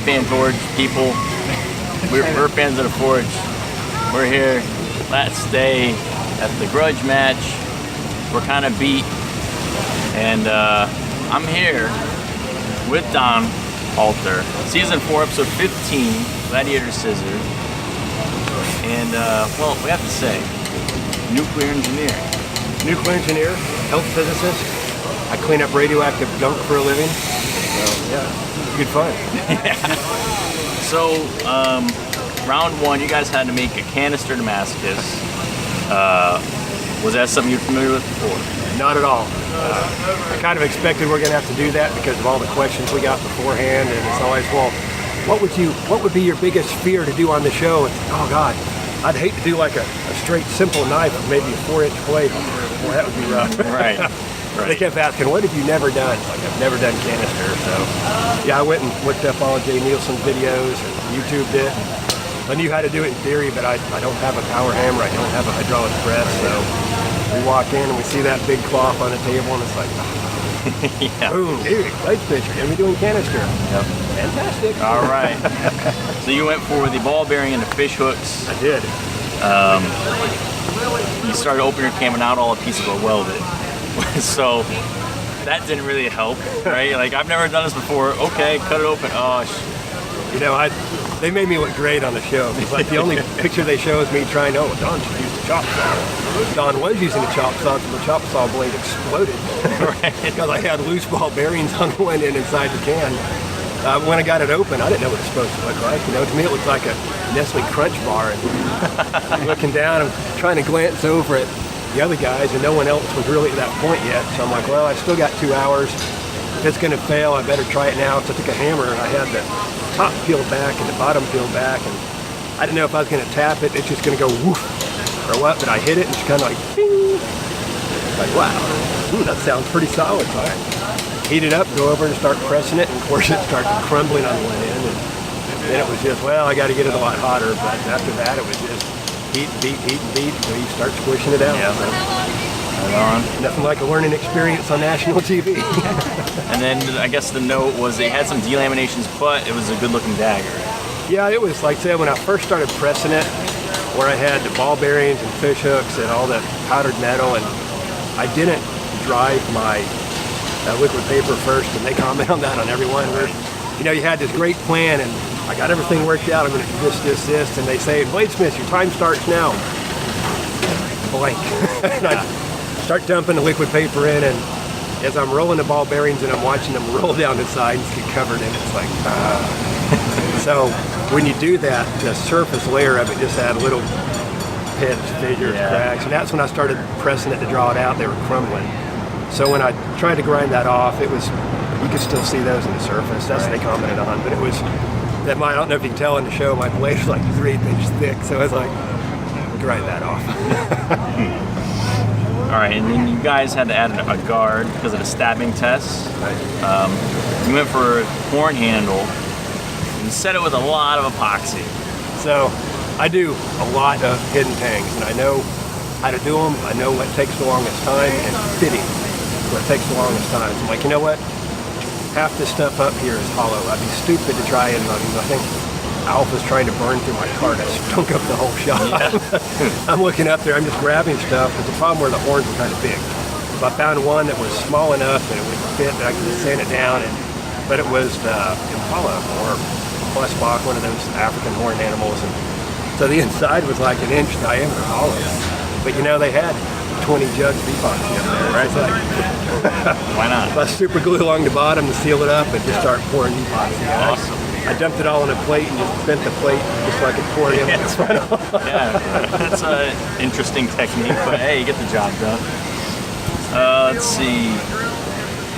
Fan Forge people. We're fans of the Forge. We're here last day at the Grudge match. We're kind of beat, and I'm here with Don Halter, Season 4, Episode 15, Gladiator Scissor. And, well, we have to say, nuclear engineer. Nuclear engineer, health physicist. I clean up radioactive gunk for a living. So, yeah, good fun. Yeah. So, round one, you guys had to make a canister Damascus. Was that something you're familiar with before? Not at all. I kind of expected we're going to have to do that because of all the questions we got beforehand, and it's always, well, what would be your biggest fear to do on the show? And, oh God, I'd hate to do like a straight simple knife with maybe a 4-inch blade. Boy, that would be rough. Right. They kept asking, what have you never done? Like, I've never done canister. So yeah, I went and looked up all of Jay Nielsen's videos and YouTubed it. I knew how to do it in theory, but I don't have a power hammer. I don't have a hydraulic press. So we walk in and we see that big cloth on the table, and it's like, yeah. Boom, dude, light fish, you're gonna be doing canister. Yep. Fantastic. All right. So you went for the ball bearing and the fish hooks. I did. You started opening your cam and not all the pieces were welded. So that didn't really help, right? Like, I've never done this before. Okay, cut it open. Oh, you know, they made me look great on the show. It's like the only picture they show is me trying, oh, Don should use the chop saw. Don was using a chop saw until the chop saw blade exploded. Right. Because I had loose ball bearings on one end inside the can. When I got it open, I didn't know what it was supposed to look like. You know, to me it looked like a Nestle Crunch bar. And I'm looking down, I'm trying to glance over at the other guys, and no one else was really at that point yet. So I'm like, well, I've still got 2 hours. If it's going to fail, I better try it now. So I took a hammer and I had the top peeled back and the bottom peeled back, and I didn't know if I was going to tap it. It's just going to go woof or what, but I hit it and it's kind of like, bing. Like, wow, that sounds pretty solid. So I heat it up, go over and start pressing it, and of course it started crumbling on one end. And then it was just, well, I got to get it a lot hotter. But after that, it was just heat and beat until you start squishing it out. Yeah. So, right on. nothing like a learning experience on national TV. And then I guess the note was they had some delaminations, but it was a good-looking dagger. Yeah, it was like, say, when I first started pressing it, where I had the ball bearings and fish hooks and all the powdered metal, and I didn't dry my liquid paper first, and they comment on that on everyone. Where, you know, you had this great plan, and I got everything worked out. I'm going to do this, and they say, Bladesmith, your time starts now. Blank. And I start dumping the liquid paper in, and as I'm rolling the ball bearings and I'm watching them roll down the sides and get covered in, it's like, So when you do that, the surface layer of it just had little pits, fissures, cracks, and that's when I started pressing it to draw it out. They were crumbling. So when I tried to grind that off, it was, you could still see those in the surface. That's what they commented on, but it was, I don't know if you can tell in the show, my blade was like 3 inches thick, so I was like, grind that off. All right, and then you guys had to add a guard because of the stabbing test. Right. You went for a horn handle. You set it with a lot of epoxy. So I do a lot of hidden tangs, and I know how to do them. I know what takes the longest time, and fitting what takes the longest time. So I'm like, you know what? Half this stuff up here is hollow. I'd be stupid to try and, I think Alpha's trying to burn through my card. I stunk up the whole shop. Yeah. I'm looking up there, I'm just grabbing stuff, but the problem where the horns were kind of big. So I found one that was small enough that it would fit, that I could sand it down, but it was the Impala or Plus Bach, one of those African horned animals. And so the inside was like 1 inch diameter hollow. But you know, they had 20 jugs of epoxy up there. Right? So like, why not? I super glue along the bottom to seal it up and just start pouring epoxy. Awesome. I dumped it all on a plate and just bent the plate just so I could pour it in. Yeah, that's an interesting technique, but hey, you get the job done. Let's see.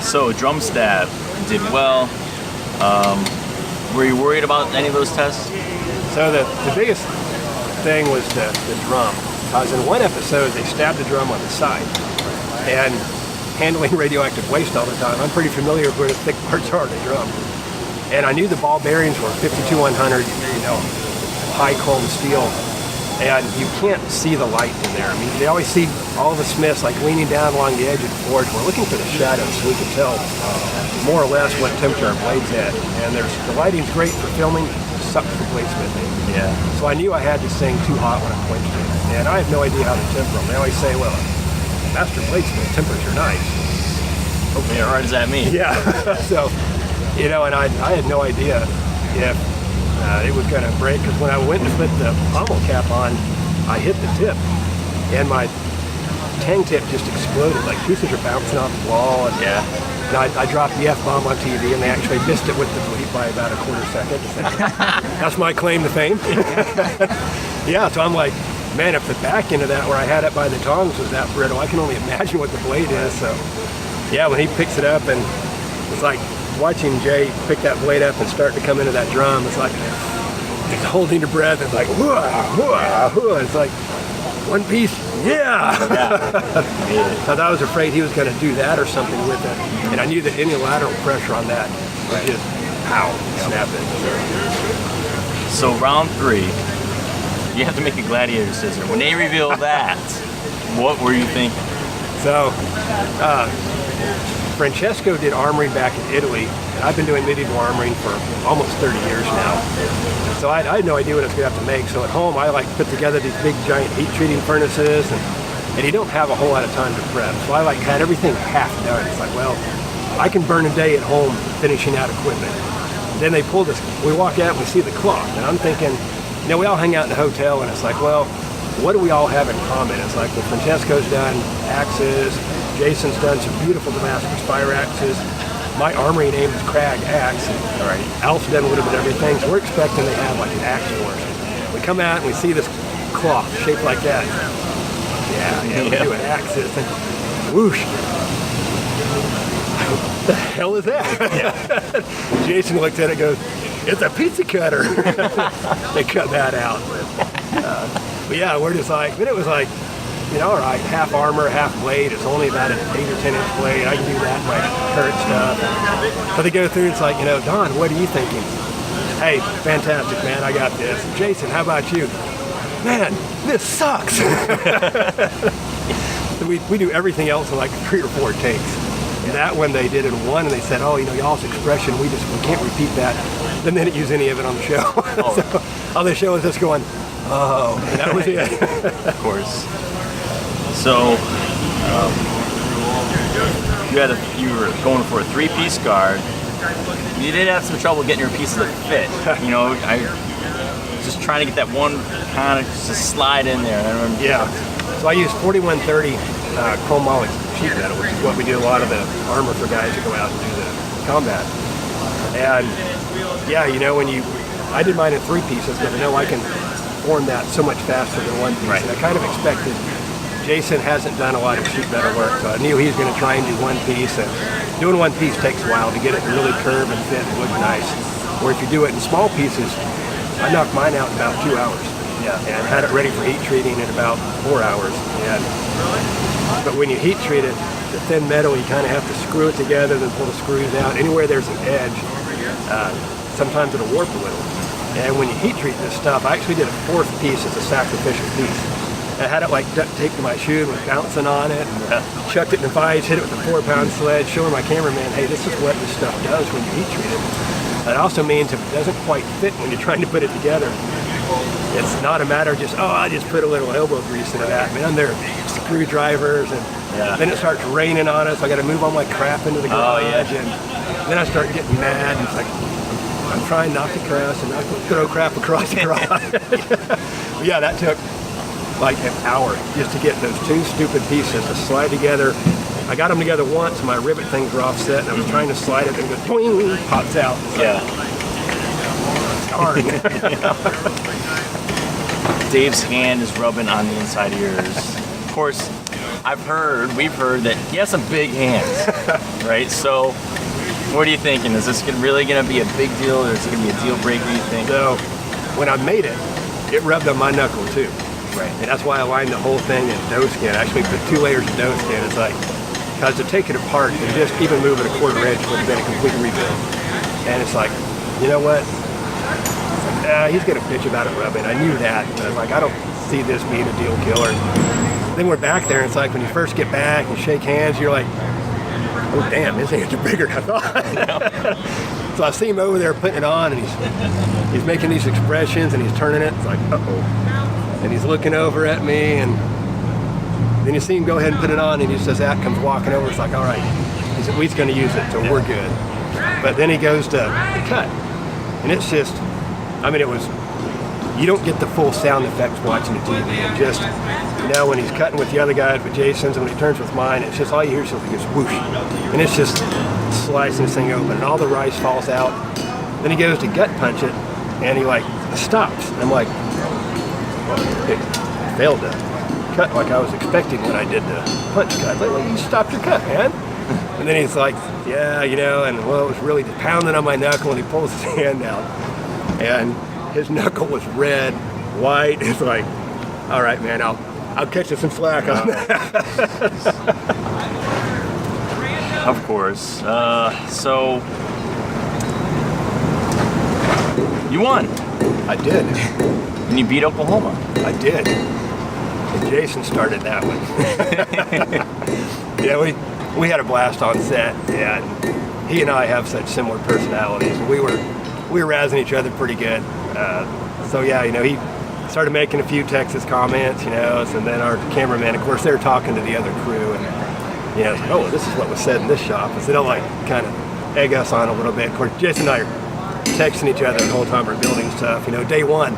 So, drum stab did well. Were you worried about any of those tests? So the biggest thing was the drum. Because in one episode, they stabbed the drum on the side. And handling radioactive waste all the time, I'm pretty familiar with where the thick parts are in the drum. And I knew the ball bearings were 52100, you know, high chrome steel. and you can't see the light in there. I mean, they always see all the smiths like leaning down along the edge of the forge. We're looking for the shadows so we can tell more or less what temperature our blade's at. And the lighting's great for filming, sucks for bladesmithing. Yeah. So I knew I had this thing too hot when I quenched it. And I have no idea how to temper them. They always say, well, master bladesmith, temperature nice. Okay, how hard does that mean? Yeah. So, you know, and I had no idea if it was going to break, because when I went to put the pommel cap on, I hit the tip, and my tang tip just exploded. Like pieces are bouncing off the wall, and, Yeah. and I dropped the F-bomb on TV, and they actually missed it with the bleep by about a quarter second. That's my claim to fame. Yeah, so I'm like, man, if the back end of that, where I had it by the tongs, was that brittle, I can only imagine what the blade is. So, yeah, when he picks it up, and it's like watching Jay pick that blade up and start to come into that drum, it's like just holding your breath. It's like, whoa, whoa, whoa. It's like, one piece, yeah. So I was afraid he was going to do that or something with it, and I knew that any lateral pressure on that would just, pow, snap it. So round 3, you have to make a Gladiator Scissor. When they revealed that, what were you thinking? So, Francesco did armoring back in Italy, and I've been doing medieval armoring for almost 30 years now. So I had no idea what I was going to have to make. So at home, I like put together these big giant heat treating furnaces, and you don't have a whole lot of time to prep. So I like had everything half done. It's like, well, I can burn a day at home finishing out equipment. Then they pull this, we walk out and we see the clock, and I'm thinking, you know, we all hang out in the hotel, and it's like, well, what do we all have in common? It's like, well, Francesco's done axes, Jason's done some beautiful Damascus fire axes. My armory name is Crag Axe. And, Right. Alf's done a little bit of everything, so we're expecting they have like an axe for us. We come out and we see this cloth shaped like that. Yeah, we're doing axes. And whoosh. What the hell is that? Yeah. Jason looked at it and goes, it's a pizza cutter. They cut that out. But yeah, we're just like, then it was like, you know, all right, half armor, half blade. It's only about an 8 or 10 inch blade. I can do that in my current stuff. So they go through, it's like, you know, Don, what are you thinking? Hey, fantastic, man, I got this. Jason, how about you? Man, this sucks. So we do everything else in like 3 or 4 takes. And that one they did in one, and they said, oh, you know, y'all's expression, we can't repeat that. Then they didn't use any of it on the show. Oh. So all the show is just going, oh, and that was it. Of course. So, you were going for a 3-piece guard. You did have some trouble getting your pieces to fit. You know, I just trying to get that one kind of just slide in there. I remember. Yeah. So I use 4130 chromolyc sheet metal, which is what we do a lot of the armor for guys that go out and do the combat. And yeah, you know, I did mine in 3 pieces, but I know I can form that so much faster than 1 piece. Right. And I kind of expected. Jason hasn't done a lot of sheet metal work, so I knew he was going to try and do 1 piece. And doing 1 piece takes a while to get it to really curve and fit and look nice. Or if you do it in small pieces, I knocked mine out in about 2 hours. Yeah. And had it ready for heat treating in about 4 hours. But when you heat treat it, the thin metal, you kind of have to screw it together, then pull the screws out. Anywhere there's an edge, sometimes it'll warp a little. And when you heat treat this stuff, I actually did a 4th piece as a sacrificial piece. I had it like duct taped to my shoe and was bouncing on it, and chucked it in the vise, hit it with a 4-pound sledge, showing my cameraman, hey, this is what this stuff does when you heat treat it. That also means if it doesn't quite fit when you're trying to put it together, it's not a matter of just, oh, I just put a little elbow grease into that. Man, there are screwdrivers, and then it starts raining on us. I got to move all my crap into the garage, and then I start getting mad, and it's like, I'm trying not to cuss and not to throw crap across the garage. But yeah, that took like an hour just to get those 2 stupid pieces to slide together. I got them together once, and my rivet things were offset, and I was trying to slide it, and it goes, boing, pops out. Yeah. It's hard. Dave's hand is rubbing on the inside of yours. Of course, we've heard that he has some big hands, right? So, what are you thinking? Is this really going to be a big deal, or is it going to be a deal breaker, you think? So, when I made it, it rubbed on my knuckle too. Right. And that's why I lined the whole thing in doe skin. I actually put 2 layers of doe skin. It's like, because to take it apart and just even move it a 1/4 inch would have been a complete rebuild. And it's like, you know what? he's going to bitch about it rubbing. I knew that. But I was like, I don't see this being a deal killer. Then we're back there, and it's like when you first get back and shake hands, you're like, oh, damn, his hands are bigger than I thought. So I see him over there putting it on, and he's making these expressions, and he's turning it. It's like, uh-oh. And he's looking over at me, and then you see him go ahead and put it on, and he just says that, comes walking over. It's like, all right, he's at least going to use it, so we're good. But then he goes to cut, and it's just, I mean, it was, you don't get the full sound effects watching the TV. And just, you know, when he's cutting with the other guys, with Jason's, and when he turns with mine, it's just all you hear is just this whoosh. And it's just slicing this thing open, and all the rice falls out. Then he goes to gut punch it, and he like stops. And I'm like, well, it failed to cut like I was expecting when I did the punch cut. Like, well, you stopped your cut, man. And then he's like, yeah, you know, and well, it was really pounding on my knuckle, and he pulls his hand out. And his knuckle was red, white. It's like, all right, man, I'll catch you some slack on that. Of course. So you won. I did. And you beat Oklahoma. I did. And Jason started that one. Yeah, we had a blast on set, and he and I have such similar personalities. We were razzing each other pretty good. So yeah, you know, he started making a few Texas comments, you know, and then our cameraman, of course, they're talking to the other crew, and you know, like, oh, this is what was said in this shop. And so they'll like kind of egg us on a little bit. Of course, Jason and I are texting each other the whole time we're building stuff. You know, day one,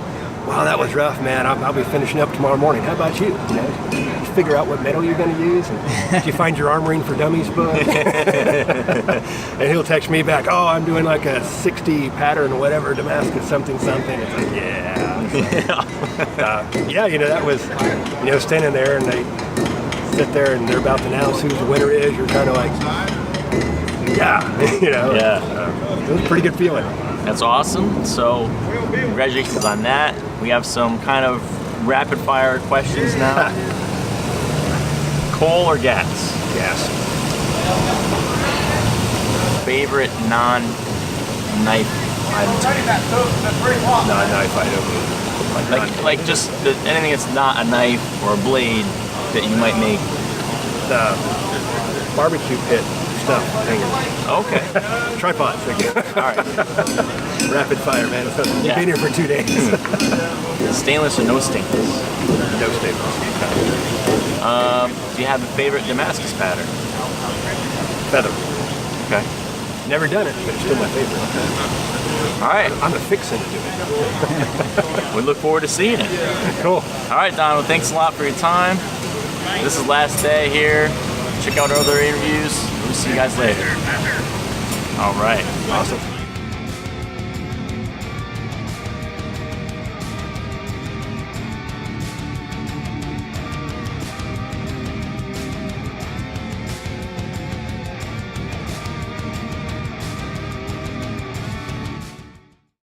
wow, that was rough, man. I'll be finishing up tomorrow morning. How about you? You know, did you figure out what metal you're going to use? And did you find your Armoring for Dummies book? And he'll text me back, oh, I'm doing like a 60 pattern or whatever, Damascus something. It's like, yeah. Yeah, you know, that was, you know, standing there and they sit there and they're about to announce who the winner is. You're kind of like, yeah, you know. Yeah. It was a pretty good feeling. That's awesome. So congratulations on that. We have some kind of rapid fire questions now. Coal or gas? Gas. Favorite non-knife item? Non-knife item. Like just anything that's not a knife or a blade that you might make. The barbecue pit stuff hanging. Okay. Tripod. All right. Rapid fire, man. You've Yeah. been here for 2 days. Stainless or no stainless? No stainless. Do you have a favorite Damascus pattern? Feather. Okay. Never done it, but it's still my favorite. All right. I'm a fixin' to do it. We look forward to seeing it. Cool. All right, Don. Well, thanks a lot for your time. This is last day here. Check out our other interviews. We'll see you guys later. All right. Awesome.